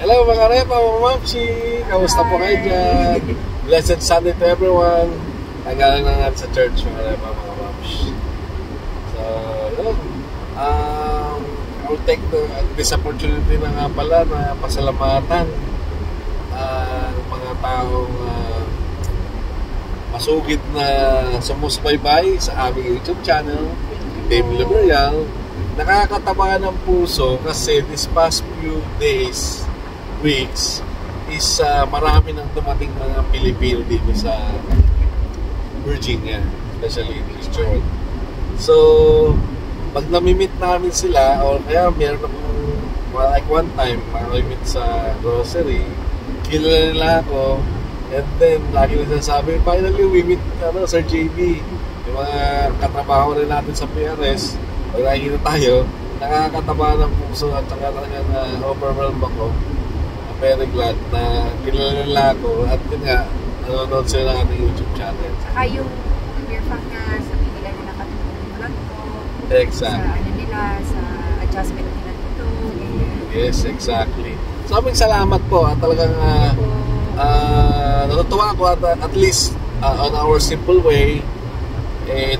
Hello mga repa, mga mamsi! Kamusta po kayo dyan? Blessed Sunday to everyone! Nagalang na natin sa church mga repa, mga mamsi. So, yun. I will take this opportunity na nga pala na pasalamatan ang mga taong masugid na sumusubaybay sa aming YouTube channel, Dave Lumerial. Nakakataba ng puso kasi this past few days, weeks, is marami nang dumating mga Pilipino dito sa Virginia, especially in Richmond. So, pag namimit namin sila, or kaya meron akong, like one time, makamimit sa grocery, kilala nila ako, and then lagi nila sabi, finally we meet Sir JB, yung mga katrabaho rin natin sa PRS. Pag nakikita tayo, nakakataba ng puso at saka talaga na overwhelmed ako. Very glad na kilala nila ako at yun nga, nanonood sila ng ating YouTube channel. Saka yung mere fact na sabi nila na nakatulong yung vlog ko. Exactly. Sa ano nila, sa adjustment nila dito. Yes, exactly. So, aming salamat po at talagang natutuwa ako at least on our simple way,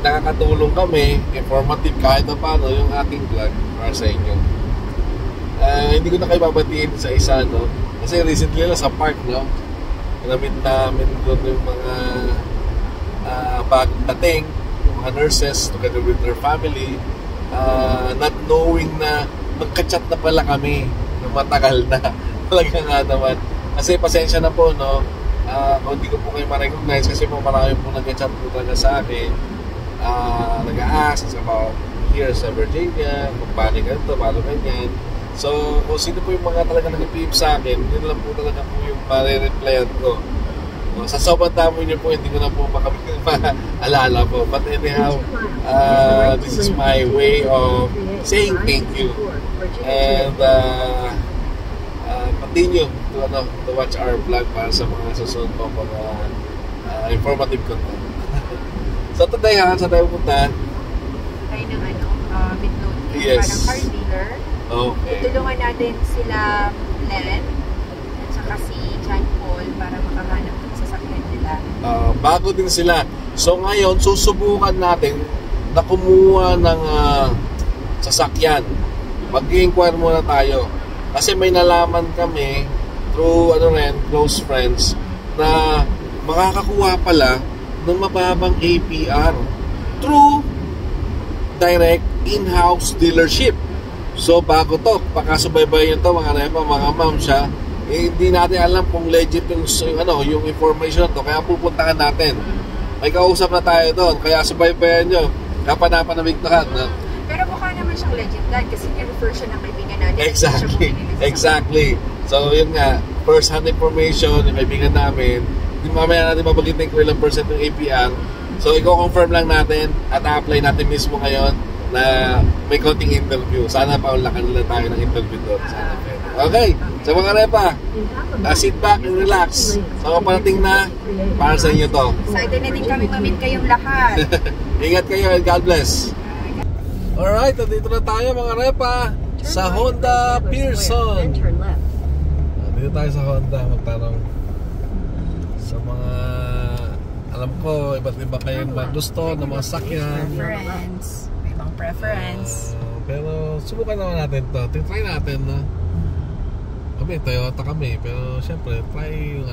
nakakatulong kami, informative kahit na paano yung ating vlog para sa inyo. Hindi ko na kayo babatiin sa isa, no? Kasi recently lang sa park, no? Namit namin doon yung mga bagong dating, yung mga nurses together with their family, not knowing na magka-chat na pala kami ng matagal na. Talaga nga naman. Kasi pasensya na po, no? Kung hindi ko po kayo ma-recognize kasi po marami po nag-chat po talaga sa akin. Nag-a-ask about here sa Virginia, kung paano ganito, paano ganyan. So, kung sino po yung mga talaga nag-PM sa akin, yun lang po talaga po yung pare-replyan ko. Sa sobrang damo nyo po, hindi ko na po maalala po. But anyhow, this is my way of saying thank you. And continue to watch our vlog para sa mga susunod po mga informative content. So today saan tayo punta? Tayo ng Midlothian, yes. Parang car dealer. Okay. Tutulungan natin sila Len at saka si John Paul para makahanap ng sasakyan nila. Bago din sila. So ngayon, susubukan natin na kumuha ng sasakyan. Mag-inquire muna tayo. Kasi may nalaman kami through close friends na makakakuha pala ng mababang APR through direct in-house dealership. So bago to, pakasubaybayan to mga repa, mga ma'am siya, hindi natin alam kung legit yung information to, kaya pupuntahan natin. May kausap na tayo doon, kaya subaybayan nyo, kapanapan na bigtahan. No? Pero mukha naman siyang legit dad kasi i-refer siya ng kaibigan natin. Exactly. So yun nga, first hand information, yung kaibigan namin, mamaya natin mabagitin ko ilang percent yung APR. So i-confirm lang natin at apply natin mismo ngayon na may konting interview. Sana paulakan nila tayo ng interview doon. Sana pwede. Okay, so mga repa, sit back and relax. So parating na, para sa inyo to. Excited na din kami mamit kayong lahat. Ingat kayo and God bless. Alright, dito na tayo mga repa sa Honda Pearson. Dito tayo sa Honda, magtanong sa mga, alam ko, iba't iba kayong gusto ng mga sakyan. Preference. Pero subukan naman natin to. Try natin, no? Kami, Toyota kami. Pero syempre, try yung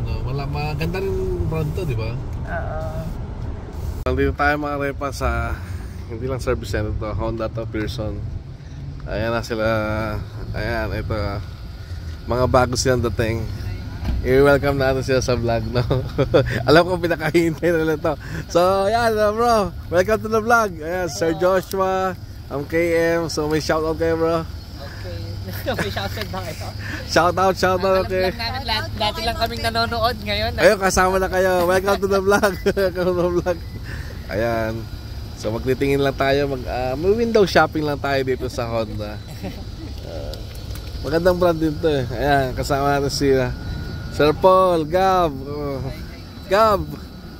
maganda rin brand to, di ba? Dito tayo mga repa sa, hindi lang service center to, Honda to Pearson. Ayan na sila. Ayan, ito. Mga bago silang dating. I-welcome natin sila sa vlog, no? Alam ko pinakahintay nila to. So, ayan, bro. Welcome to the vlog. Ayan, Sir Joshua, KM. So, may shoutout kayo, bro. Okay. May shoutout na kayo. Shoutout, okay. Dati lang kaming nanonood ngayon. Ayun, kasama na kayo. Welcome to the vlog. Ayan. So, magtitingin lang tayo. May window shopping lang tayo dito sa Honda. Magandang brand din to eh. Ayan, kasama natin si Sir Paul, Gab. Gab,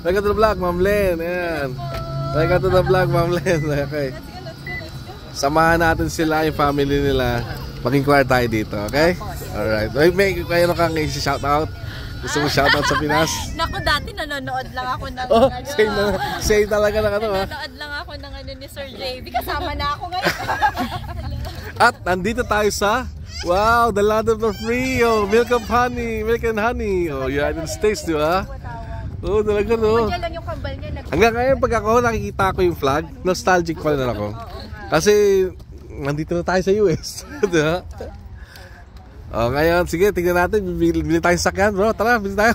welcome to the vlog, Ma'am Len. Ayan. Welcome to the vlog, Ma'am Len. Okay. Samahan natin sila, yung family nila. Mag-inquire tayo dito, okay? Alright. May kayo kang i-shoutout? Gusto mo shoutout sa Pinas? Naku, dati nanonood lang ako ng Same talaga ng ano ha? Nanonood lang ako ng ano ni Sir JB. Kasama na ako ngayon. At nandito tayo sa wow, the land of the free. Oh, milk and honey. Oh, United States, di ba? Oh, talaga no. Diyan lang yung kambal niya. Hanggang ngayon pag ako nakikita ko yung flag, nostalgic pa rin ako. Kasi nandito na tayo sa US. Di ba? Oh, ngayon, sige, tingnan natin. Bili tayo sa sakyan, bro. Tara, bili tayo.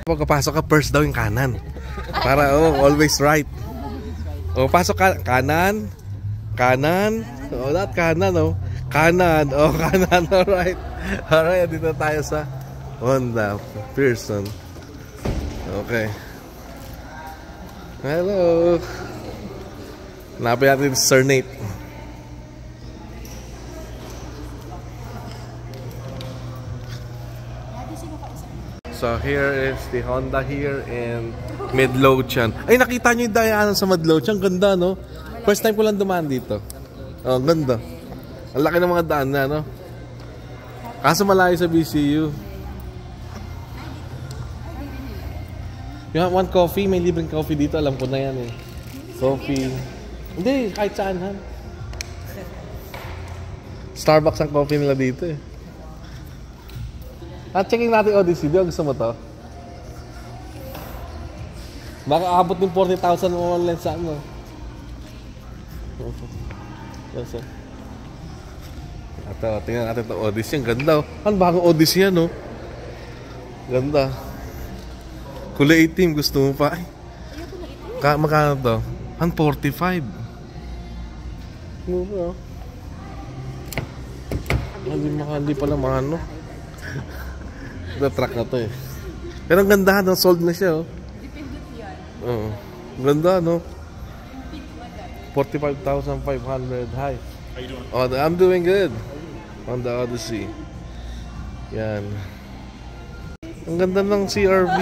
Pagkapasok ka, first daw yung kanan. Para, always right. Oh, pasok ka, kanan. Oh, that kanan, oh. Kanan. Alright. Alright, dito tayo sa Honda Pearson. Okay. Hello. Hanapin natin si Sir Nate. So here is the Honda here in Midlothian. Ay, nakita nyo yung daanan sa Midlothian. Ganda, no? First time ko lang dumaan dito. Oh, ganda. Ang laki ng mga daan na, no? Kaso malayo sa BCU. You want one coffee? May libreng coffee dito. Alam ko na yan, eh. Coffee. Hindi, kahit saan, ha? Starbucks ang coffee nila dito, eh. At checking natin Odyssey. Gusto mo to? Baka aabot ng 40,000 mo online sa ano. Ito, tingnan natin ito Odyssey. Ang ganda. Ano bagong Odyssey yan, no? Ganda. Kulay itim. Gusto mo pa? Ay. Magkano to? 145. Mura. Hindi pala mga ano. The truck na to eh. Pero ang ganda, no? Sold na siya, oh. Dependent yan. Oo. Ganda, no? 45,500 high. Oh, I'm doing good. On the Odyssey. Yan. Ang ganda ng CRV.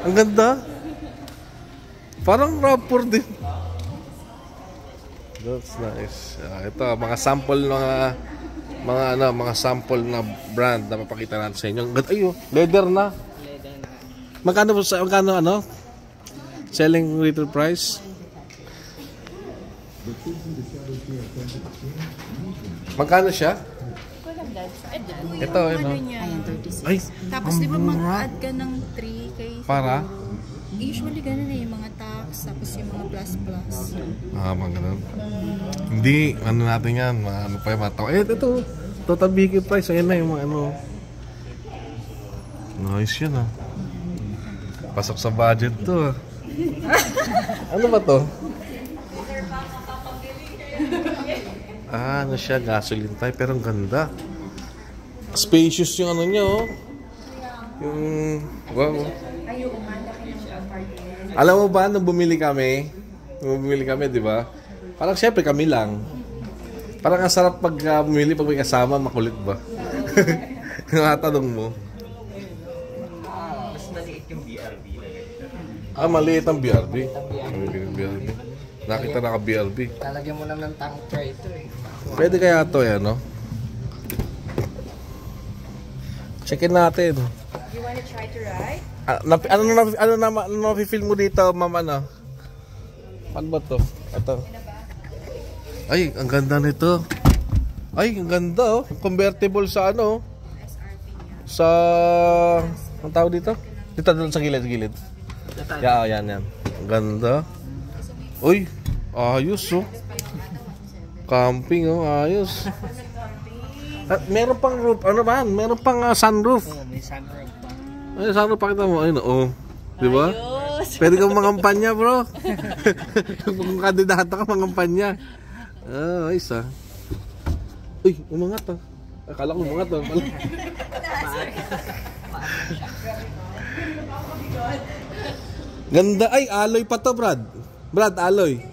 Ang ganda. Parang RAV4 din. That's nice. Ito, mga sample mga sample na brand na mapakita natin sa inyo. Ayo, leather na. Magkano ano? Selling retail price? Magkano siya? Ito, ano? Ay, tapos di ba mag-add ka ng 3 kay para? Usually ganun eh, yung mga tax, tapos yung mga plus. Mga ganun. Hindi, ano natin yan, ano pa yung matawa. Ito, total vehicle price, ayan na yung mga ano. Nice yan, ah. Pasok sa budget to, ah. Ano ba to? Ano siya, gasoline type, pero ang ganda. Spacious yung ano niya, oh. Yung, wow. Alam mo ba, nung bumili kami, di ba? Parang syempre kami lang. Parang ang sarap pag bumili, pag may kasama, makulit ba? Natanong mo. Mas maliit yung BRB. Maliit ang BRB. Nakita na ka BRB. Talagyan mo lang ng tank tray ito eh. Pwede kaya ito, no? Checkin natin. You wanna try to ride? Ano na feel mo dito, ma'am, ano? Ano ba to? Ito. Ay, ang ganda nito. Ay, ang ganda, oh. Convertible sa ano? Sa... Ang tawag dito? Dito doon sa gilid. Yan. Ang ganda. Uy, ayos, oh. Camping, oh. Ayos. At meron pang roof. Ano ba? Meron pang sunroof. May sunroof pa. Ay, sunroof, pakita mo. Ayun, oh. Diba? Pwede kang mangampanya, bro. Kung kandidato ka, mangampanya. Ayos, ah. Uy, umangat, ah. Akala ko umangat, ah. Ganda. Ay, alloy pa to, Brad. Brad, alloy.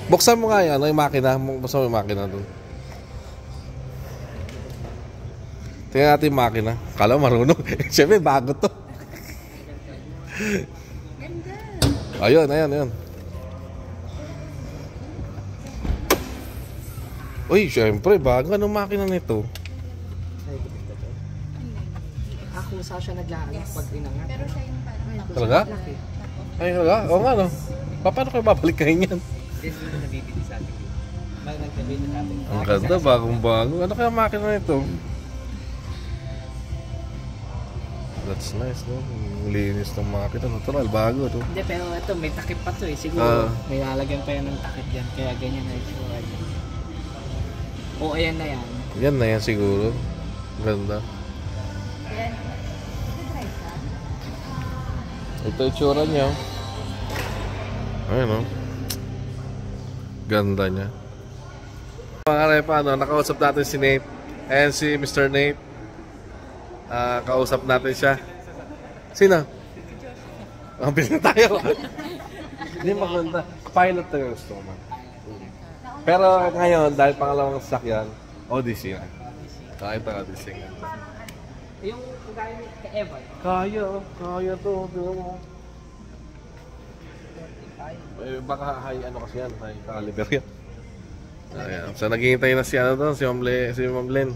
Buksan mo nga yan, yung makina. Buksan mo yung makina doon. Tingnan natin yung makina. Kala mo marunong. Siyempre, bago to. Ayun, ayun. Uy, syempre, bago. Anong makina nito? Ay, gupit na to. Ako sa siya naglalag pag inangat. Pero siya yung parang Talaga? Laki. Ay, talaga? Oo nga, no? Paano kayo babalik kayo niyan? This is nabibili sa atin. May nagkabili sa atin. Ang ganda, bagong-bago. Ano kaya makina nito? That's nice, no? Ang linis ng makina. Natural, bago, no? Hindi, pero ito, may takip pa to eh. Siguro, may lalagyan pa yan ng takip yan. Kaya ganyan na itsura niya. O, ayan na yan. Yan na yan siguro. Ganda. Ayan. Nag-drive ka? Ito itsura niya. Ayun, no? Ganda niya. Mga repa, no? Nakausap natin si Nate. Ayan si Mr. Nate. Kausap natin siya. Sino? Pili na tayo. Hindi maganda. Pilot tayo gusto mo. Pero ngayon, dahil pangalawang sasakyan, Odyssey na. Ito Odyssey nga. Yung kagaya ni Evan. Kaya to. Tingnan mo. Baka high ano kasi yan, high caliber yan. Ayan. So naghihintay na si ano doon, si Ma'am Len.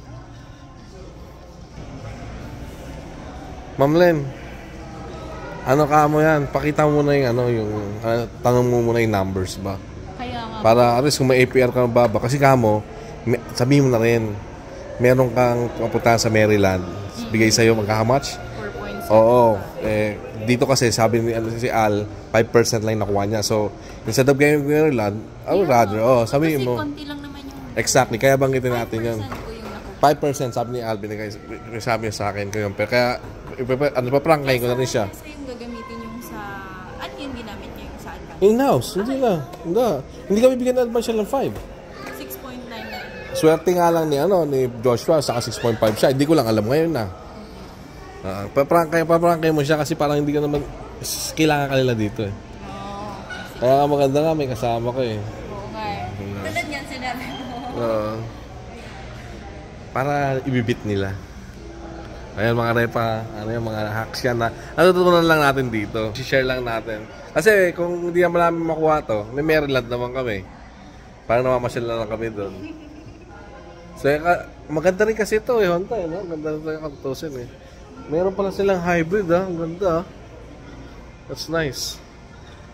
Ma'am Len, ano ka mo yan? Pakita mo na yung tanong mo muna yung numbers ba? Kaya nga. Para at least kung may APR ka ng baba. Kasi kamo, sabihin mo na rin, meron kang papunta sa Maryland. Bigay sa'yo magka-how-much? 4.7. Oo. Dito kasi sabi ni si Al, 5% lang nakuha niya. So, instead of going to Maryland, I would rather, sabihin mo. Kasi konti lang naman yung... Exactly, kaya banggitin natin yun. 5% ko yung nakuha. 5% sabi ni Al, sabi niya sa akin ko yun. Pero kaya, paprangkahin ko na rin siya. Kasi yung gagamitin yung sa... Ano yung ginamit niya yung saan ka? In-house, hindi na. Hindi kami bigyan ng advance siya ng 5. 6.99. Swerte nga lang ni Joshua, saka 6.5 siya. Hindi ko lang alam ngayon na. Paprangkay mo siya kasi parang hindi ka naman kailangan ka nila dito eh. Oo. Kaya maganda nga, may kasama ko eh. Oo nga eh. Tulad yan sinabi mo. Para ibibit nila. Ayan mga repa, mga hacks yan na natutunan lang natin dito. I-share lang natin. Kasi kung hindi naman namin makuha to, may Maryland naman kami. Parang namamasyal na lang kami doon. So, maganda rin kasi ito eh, Honda eh, no? Ganda rin tayo katutusin eh. Meron pala silang hybrid ang ganda. That's nice.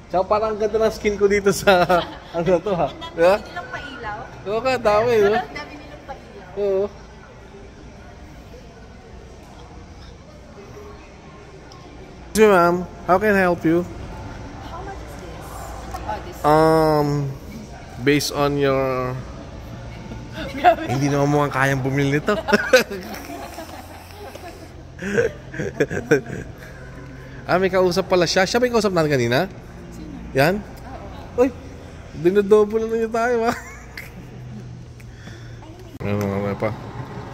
Tsaka parang ang ganda ng skin ko dito sa, ano to ha? Ang dami nilang pailaw. Oo ka, dami no? Ang dami nilang pailaw. Oo. Excuse me ma'am, how can I help you? How much is this? Oh, this. Based on your... Hindi naman mukhang kayang bumili nito. May kausap pala siya. Siya ba yung kausap natin kanina? Yan? Uy, dinodouble na niyo tayo ha. Ano pa?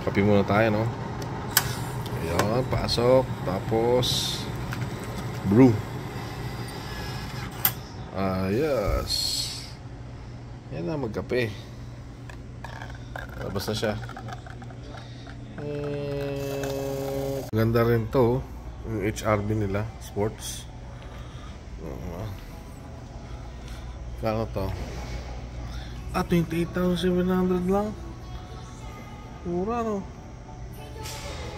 Kapi muna tayo no? Ayan, pasok. Tapos brew. Yes. Yan na, magkape. Labas na siya. Ganda rin to. Yung HRB nila. Sports. Kano to? 28,700 lang. Mura no?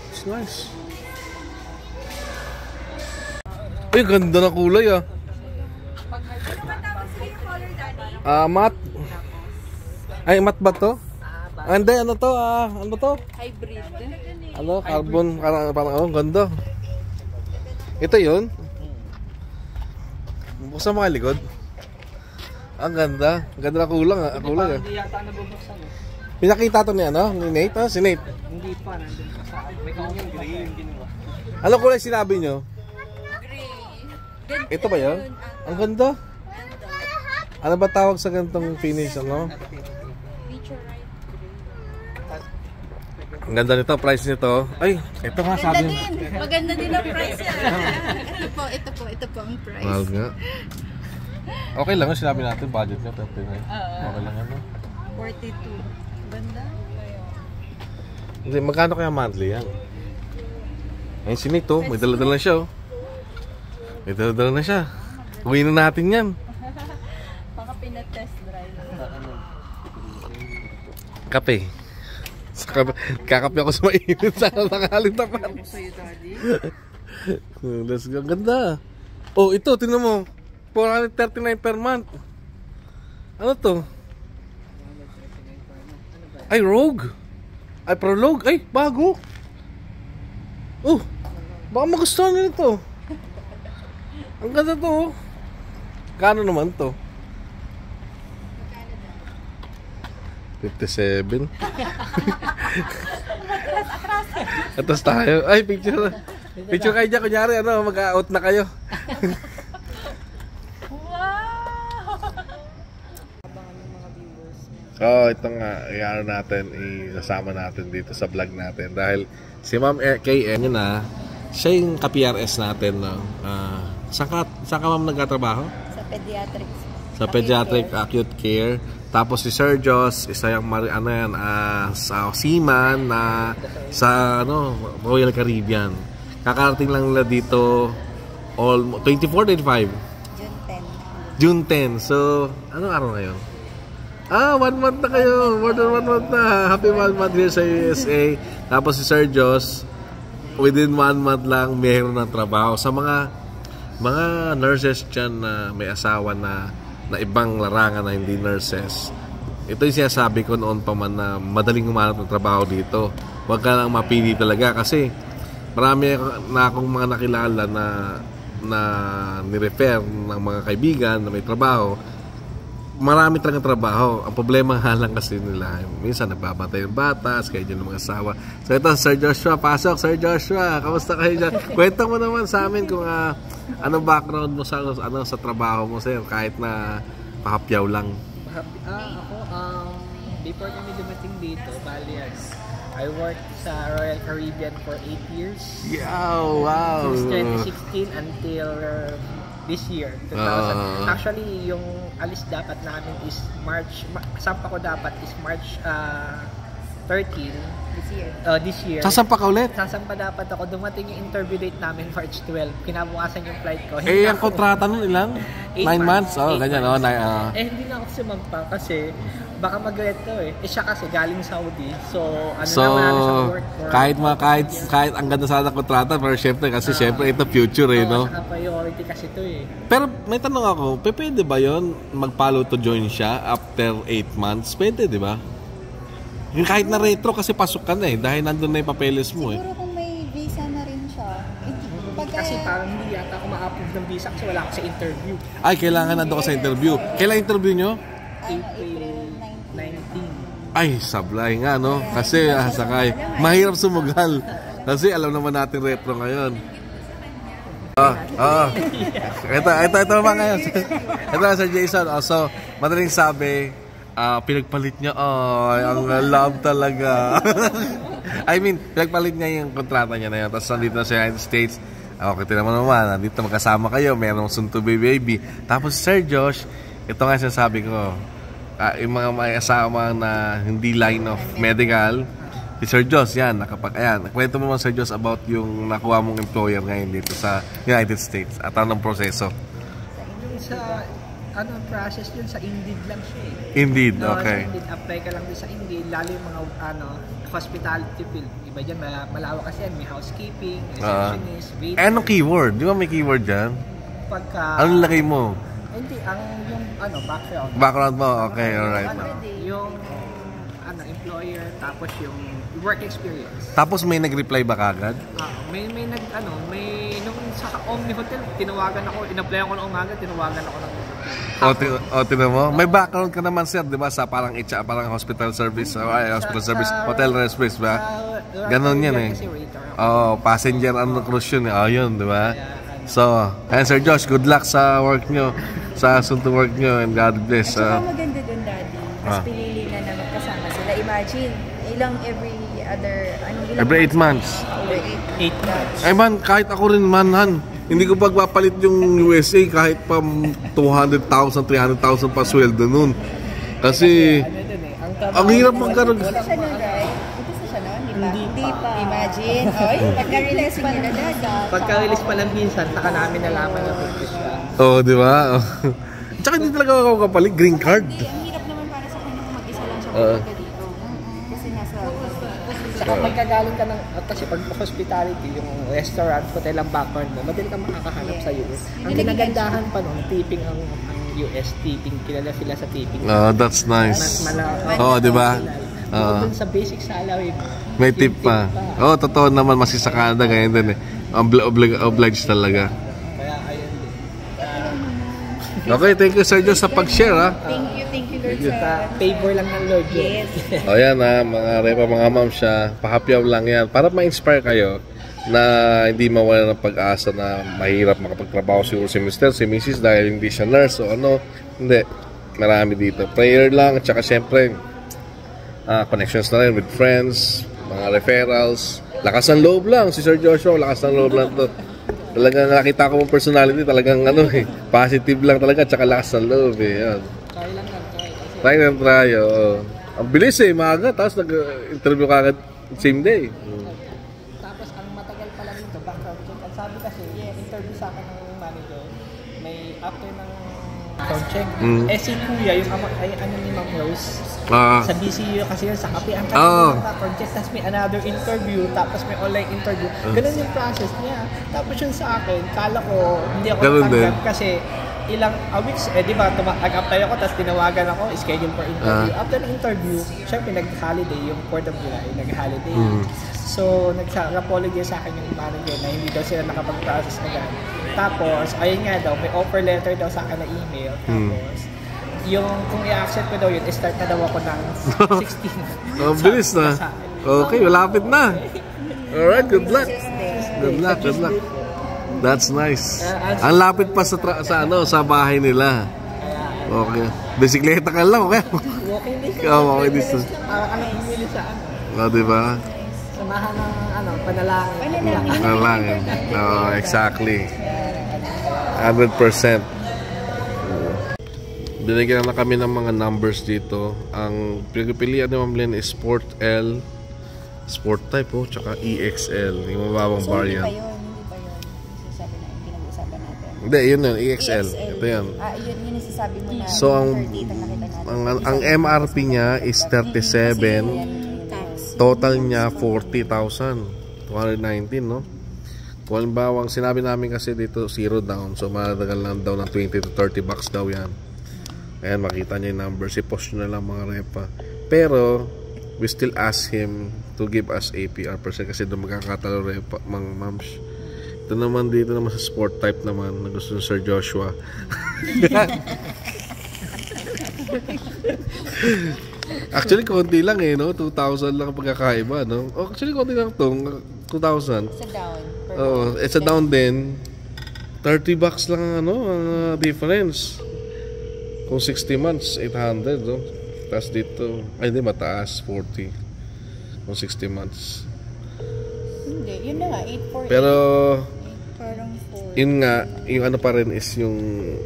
It's nice. Ay, ganda na kulay ah. Matte. Ay, matte ba to? Hindi, ano to? Ano to? Hybrid. Ano? Carbon. Parang, ganda. Ito yun? Buksan mga likod. Ang ganda. Ganda na kulay ah. Kulay ah. Hindi yata nabubuksan eh. Pinakita to ni ano? Ni Nate? Si Nate? Hindi pa, nandun pa sa akin. May kanyang gray yung ginawa. Ano kulay sinabi nyo? Gray. Ito ba yun? Ang ganda. Ano ba tawag sa ganitong finish? Ano? Meteorite. Ang ganda nito. Price nito. Ay, ito nga Maganda sabi. din. Maganda din ang price yan. Ito po ang price. Mahal nga. Okay lang. Sinabi natin budget nyo. Okay lang yan. No? 42. Ganda. Hindi, magkano kaya monthly yan? Ayun si Nate, oh. May dala-dala na siya, oh. May dala-dala na siya. Uwi na natin yan. Baka pinatest drive. Kape. Kakape ako sa mainit. Sana nakalit naman. Ako sa'yo, Daddy. Let's go. Ganda. Oh, ito, tingnan mo. 439 per month. Ano to? Ay, Rogue. Ay, Prologue. Ay, bago. Oh, baka magustuhan nyo ito. Ang ganda to. Kano naman to? 57. Atas tayo. Ay, picture. Picture kayo dyan. Kunyari, mag-out na kayo. So, ito nga, natin, isasama natin dito sa vlog natin. Dahil si Ma'am KM yun siya yung ka-PRS natin. No? Saan ka ma'am nagtatrabaho? Sa pediatrics. Sa pediatric acute care. Tapos si Sir Joss, isa yung sa seaman sa Royal Caribbean. Kakarating lang nila dito 24, 25? June 10. So, anong araw na yun? 1 month na kayo. More than 1 month na. Happy 1 month here sa USA. Tapos si Sir Joss, within 1 month lang, mayroon ng trabaho. Sa mga nurses dyan na may asawa na ibang larangan na hindi nurses, ito yung sinasabi ko noon pa man na madaling umanap ng trabaho dito. Huwag ka lang mapili talaga kasi marami na akong mga nakilala na nirefer ng mga kaibigan na may trabaho. Marami talagang trabaho. Ang problema lang kasi nila, minsan nagbabantay ng bata, kaya dyan ng mga asawa. So ito, Sir Joshua, pasok. Sir Joshua, kamusta kayo dyan? Kwento mo naman sa amin kung anong background mo sa trabaho mo, sir, kahit na pahapyaw lang. Ako, before kami dumating dito, bali I worked sa Royal Caribbean for 8 years. Yeah, wow! Since 2016 until this year, 2000. Actually, yung alis dapat namin is March, sampa ko dapat is March 13. This year. Sasampa ka ulit? Sasampa dapat ako. Dumating yung interview date namin March 12. Kinabukasan yung flight ko. Ang kontrata nun ilang? 9 months? Ganyan. Hindi na ako sumagpa kasi baka mag-regret ko siya kasi galing Saudi. So, naman sa work for... Kahit ang ganda sana ng kontrata, pero syempre ito future no? Saka priority kasi ito Pero may tanong ako, pwede ba yun mag-follow to join siya after 8 months? Pwede, di ba? Yung kahit na retro kasi pasok ka na dahil nandun na yung papeles mo Siguro kung may visa na rin siya. Kasi parang hindi yata ako ma-approve ng visa kasi wala ako sa interview. Ay, kailangan nandun ka sa interview. Kailan interview nyo? April 19. Ay, sablay nga kasi sakay. Mahirap sumugal. Kasi alam naman natin retro ngayon. Ito naman ngayon. Ito na Sir Jason. So, madaling sabi, pinagpalit niya, ang love talaga. I mean, pinagpalit niya yung kontrata niya na yun. Tapos nandito na sa United States. Okay, naman, nandito magkasama kayo. Meron soon to be baby. Tapos Sir Josh, ito nga sinasabi ko, yung mga may asawa na hindi line of medical, si Sir Josh, kwento mo Sir Josh about yung nakuha mong employer ngayon dito sa United States at anong proseso? Process yun sa Indeed lang siya Indeed, okay. Indeed, apply ka lang din sa Indeed, lalo yung mga hospitality field. Iba dyan, malawak kasi yan, may housekeeping, receptionist, waiter. Anong keyword? Di ba may keyword dyan? Anong lagay mo? Hindi, yung background. Background mo, okay, alright. Yung employer, tapos yung work experience. Tapos may nag-reply ba kagad? Nung sa Omni Hotel, tinawagan ako, in-applyan ko ng umaga, tinawagan ako ng tinan mo? May background ka naman sir, di ba? Sa parang hospital service, hotel service ba? Ganon yan passenger cruise yun yun, di ba? So, Sir Josh, good luck sa work nyo, sa soon to work nyo, and God bless. At saka maganda dun, Daddy. Mas pinili na magkasama sila. Imagine, every 8 months. 8 months. Ay man, kahit ako rin hindi ko pagpapalit yung USA kahit pa 200,000, 300,000 pa sweldo nun. Kasi, ang hirap magkaroon. Ito siya nun, right? Ito siya nun, hindi pa. Imagine, pagka-release pa lang minsan, saka namin nalaman na buntis siya. Oo, di ba? Tsaka hindi talaga ako kapalit, green card. Hindi, ang hirap naman para sa kanya kung mag-isa lang siya pumunta dito. Kasi nasa... Saka magkagaling ka ng... Kasi pag hospitality, yung restaurant, hotel ang background mo, madali ka makakahanap sa US. Ang ginagandahan pa nun, tipping ang US, tipping. Kilala sila sa tipping. That's nice. Oo, di ba? Dun sa basic salary, may tip pa. Oo, totoo naman, mas sa Canada, ganyan din eh. Obliged talaga. Kaya ayun din. Okay, thank you Sir Joe sa pag-share ha. Thank you Lord Sa favor lang ng Lord. Yes. O yan ha, mga repa, mga ma'am siya, pahapyaw lang yan. Para ma-inspire kayo na hindi mawala ng pag-asa na mahirap makapagtrabaho siguro si Mr. si Mrs. dahil hindi siya nurse o ano. Hindi, marami dito. Prayer lang at saka syempre, connections na rin with friends, mga referrals. Lakas ng loob lang, si Sir Joshua, lakas ng loob lang to. Talagang nakita ko mong personality, talagang positive lang talaga, tsaka lakas ng loob eh. Yan. Try lang try, oo. Ang bilis eh, maaga, tapos nag-interview ka agad same day. Tapos ang matagal pala nito, background check. Ang sabi kasi, interview sa akin ng manager, may after ng background check. Si Kuya, yung ano ni Ma'am Rose, sa BCU kasi yun, sa kape, ang background check, tapos may another interview, tapos may online interview. Ganun yung process niya. Tapos yun sa akin, kala ko, hindi ako natanggap kasi ilang weeks, di ba, nag-apply ako, tapos tinawagan ako, schedule for interview. After ng interview, syempre nag-holiday, yung 4th of July, nag-holiday. So, nag-apologize sa akin yung manager na hindi daw sila nakapag-process na gano'n. Tapos, ayun nga daw, may offer letter daw sa akin na email. Tapos, yung kung i-accept ko daw yun, start na daw ako ng 16. Oh, bilis na. Okay, malapit na. Alright, good luck. Good luck, good luck. That's nice. Ang lapit pa sa bahay nila. Okay. Bisikleta ka lang, okay? Walking distance. Walking distance. Ano bumili sa ano? Diba? Samahan ng panalangin. Panalangin. Exactly. 100%. Binigyan na kami ng mga numbers dito. Ang pinagpilian ni Ma'am Len is Sport L, Sport Type tsaka EXL. Yung mababang bar yan. Hindi, yun yun, EXL. Ito yan. Yun yung nasasabi mo na so, ang MRP niya is 37. Total niya 40,219, no? Kung halimbawa, sinabi namin kasi dito, zero down. So, madagal lang daw ng 20 to 30 bucks daw yan. Ayan, makita niya yung numbers. I-post nyo na lang mga repa. Pero, we still ask him to give us APR percent kasi doon magkakatalo repa, mga mams. Ito naman dito naman sa sport type naman na gusto ni Sir Joshua. Actually, konti lang eh, no? 2,000 lang ang pagkakaiba, no? Actually, konti lang itong 2,000. It's a down. Oo, it's a down din. 30 bucks lang ang difference. Kung 60 months, 800, no? Tapos dito, ay hindi, mataas, 40. Kung 60 months. Hindi, yun na nga, 848. Pero, parang 4. yun nga, yung ano pa rin is yung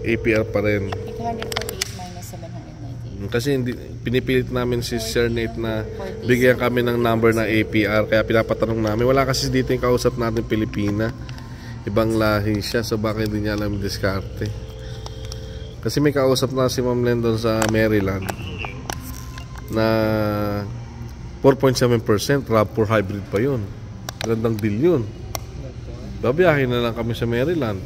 APR pa rin. 848 minus 798. Kasi hindi, pinipilit namin si Sir Nate na bigyan kami ng number ng APR. Kaya pinapatanong namin. Wala kasi dito yung kausap natin Pilipina. Ibang lahi siya. So baka hindi niya alam yung diskarte. Kasi may kausap na si Ma'am Len doon sa Maryland na 4.7% RAV4 hybrid pa yun. Gandang deal yun. Babiyahin na lang kami sa Maryland.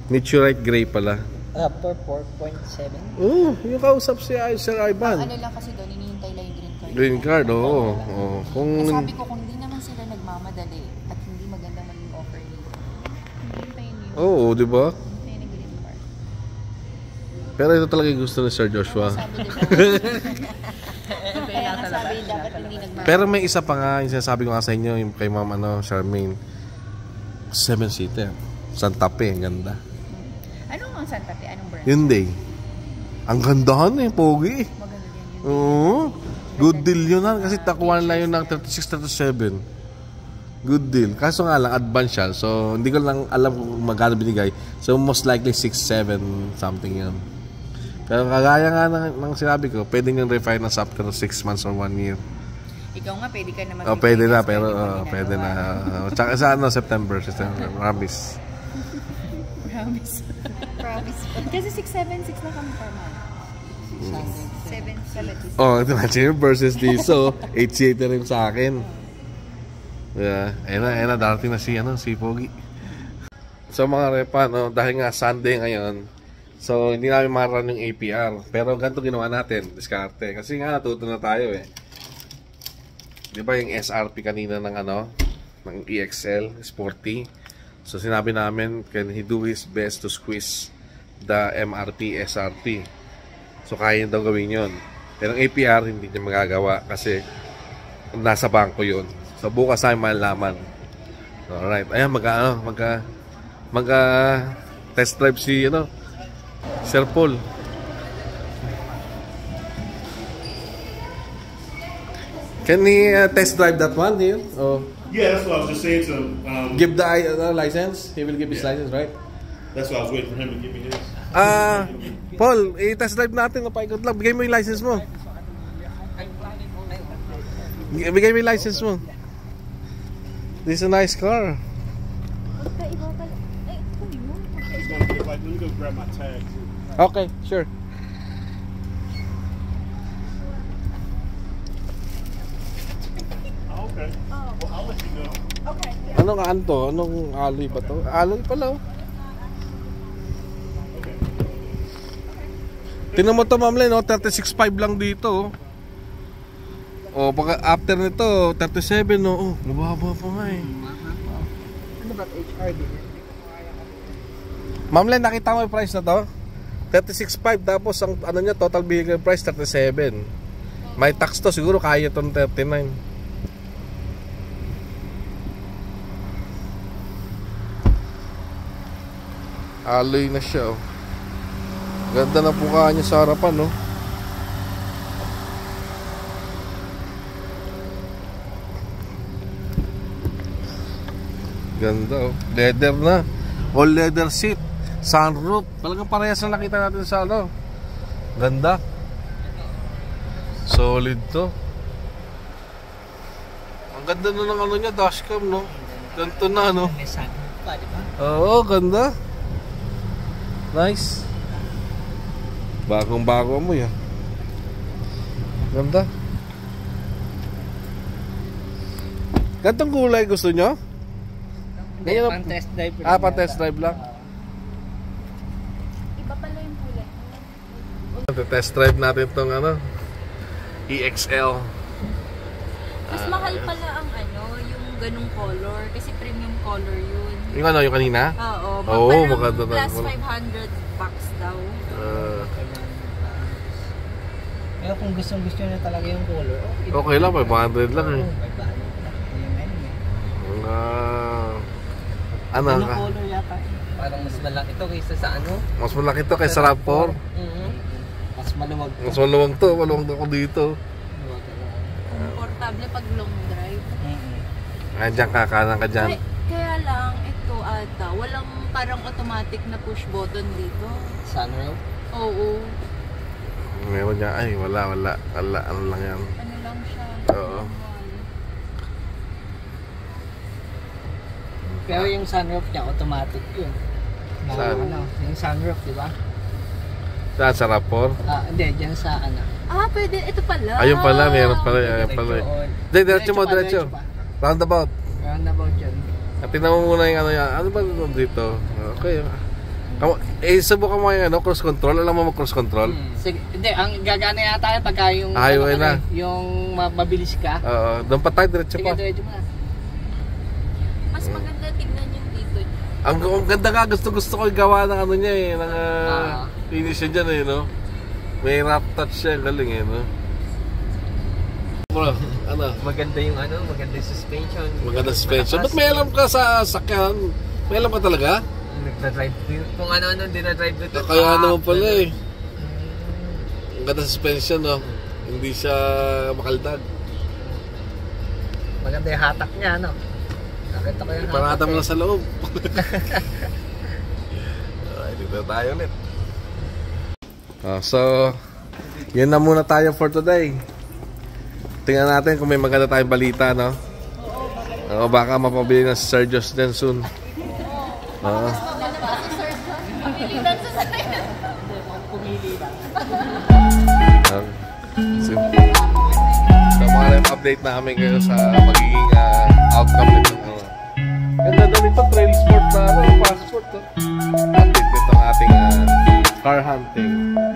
Meteorite Gray pala. For 4.7? Oo, yung kausap si Sir Ivan. Ano lang kasi doon, hinihintay lang yung green card. Green card, oo. Kung sabi ko, kung hindi naman sila nagmamadali at hindi maganda maging offer nila, hintayin nyo. Oo, di ba? Hintayin yung green card. Pero ito talaga yung gusto ni Sir Joshua. Sabi kaya nga sabi, dapat hindi nagmamadali. Pero may isa pa nga, yung sinasabi ko nga sa inyo, yung kay Ma'am Charmaine, 7-seater. Santa Fe, ganda. Anong ang Santa Fe? Anong brand? Hyundai. Ang gandahan eh, pogi. Maganda yan yun. Oo. Good deal yun ha. Kasi takuan lang yun ng 36-37. Good deal. Kaso nga lang, advance siya. So, hindi ko lang alam kung magkano binigay. So, most likely 6-7 something yun. Pero kagaya nga ng sinabi ko, pwede nyo refinance up to 6 months or 1 year. Ikaw nga, pwede ka naman. Pwede na, pero pwede na. Tsaka sa September, promise. Promise. Promise. Kasi 676 na kami per month. 770. Oh, ito na versus dito. 88 na rin sa akin. Yeah, ayun na, darating na si Pogi. So mga repa, no, dahil nga Sunday ngayon, so hindi namin ma-run yung APR. Pero ganito ginawa natin, diskarte. Kasi nga natuto na tayo eh. Di ba yung SRP kanina ng ng EXL, Sporty. So sinabi namin, can he do his best to squeeze the MRP, SRP. So kaya daw gawin yun. Pero ang APR hindi niya magagawa kasi nasa bangko yun. So bukas tayo malalaman. Alright, ayan test drive si Sir Paul. Can he test drive that one here? Oh. Yeah, that's what I was just saying to him. Give the license. He will give his license, right? That's why I was waiting for him to give me his. Paul, i-test drive natin. Paikot lang. Bigay mo yung license mo. Bigay mo yung license mo. This is a nice car. Let me go grab my tag. Okay, sure. Okay. Well, I'll let you know. Okay. Anong kanto? Anong alloy ba to? Alloy pala. Okay. Tingnan mo to, Ma'am Len, 36.5 lang dito. Oh, pag after nito 37, no. Oh, mababa pa nga eh. Ano ba HRD? Ma'am Len, nakita mo yung price na to? 36.5 tapos ang niya total vehicle price 37. May tax to, siguro kaya itong 39. Alloy na siya, oh. Ganda na puka niya sa harapan, no. Ganda, oh. Leather na. All leather seat. Sunroof. Talagang parehas na nakita natin sa Ganda. Solid to. Ang ganda na ng niya, dashcam, no. Ganito na, no. May sunroof pa, di ba? Oo, ganda. Nice. Bagong-bago mo yan. Ganda. Gantong kulay gusto nyo? Hindi, pan-test drive. Pan-test drive lang. Iba pala yung kulay. Test drive natin itong EXL. Mas mahal pala ang yung ganung color. Kasi premium color yun. Yung yung kanina? Oo. Oo, maganda na. Plus 500 bucks daw. Pero kung gusto nyo talaga yung color, okay lang, 500 lang eh. Anong color yata? Parang mas malaki to kaysa sa Mas malaki to kaysa RAV4. Mas maluwag to. Mas maluwag to. Maluwag ako dito. Komportable pag long drive. Diyan kakanan ka dyan. Kaya lang, ito ata, walang parang automatic na push button dito. Sunroof? Oo. Meron niya. Ay, wala. Ano lang yan. Ano lang siya. Oo. Pero yung sunroof niya, automatic yun. Saan? Yung sunroof, di ba? Saan? Sa RAV4? Hindi, dyan sa Pwede. Ito pala. Ayun pala, meron pala. Diretso mo, diretso. Roundabout. Roundabout yun. At tingnan mo muna yung yan. Ano ba dito? Okay. Subukan mo yung cruise control. Alam mo mag-cruise control? Sige, hindi, ang gagana yata yan pagka yung highway na. Yung mabilis ka. Oo, doon pa tayo, diretso pa. Sige, diretso mo na. Mas maganda tignan yung dito niya. Ang ganda nga, gusto ko gawa ng niya eh, ng finish niya dyan eh, no? May wrap touch siya, galing eh, no? Bro, maganda yung maganda yung suspension. Maganda suspension. Ba't may alam ka sa sakyan? May alam ka talaga? Nagda-drive dito. Kung ano-ano din na-drive dito. Kaya naman pala eh. Ang ganda suspension, no? Hindi siya makaldag. Maganda yung hatak niya, no? Nakita ko yung hatak. Iparata mo lang sa loob. Alright, dito tayo ulit. So, yun na muna tayo for today. Tingnan natin kung may maganda tayong balita, no? O baka mapabili na si Sir Josh din soon. Simple. So, mga update namin kayo sa magiging outcome nito. Ganda daw nito, trail sport na passport. Update nito ang ating car hunting.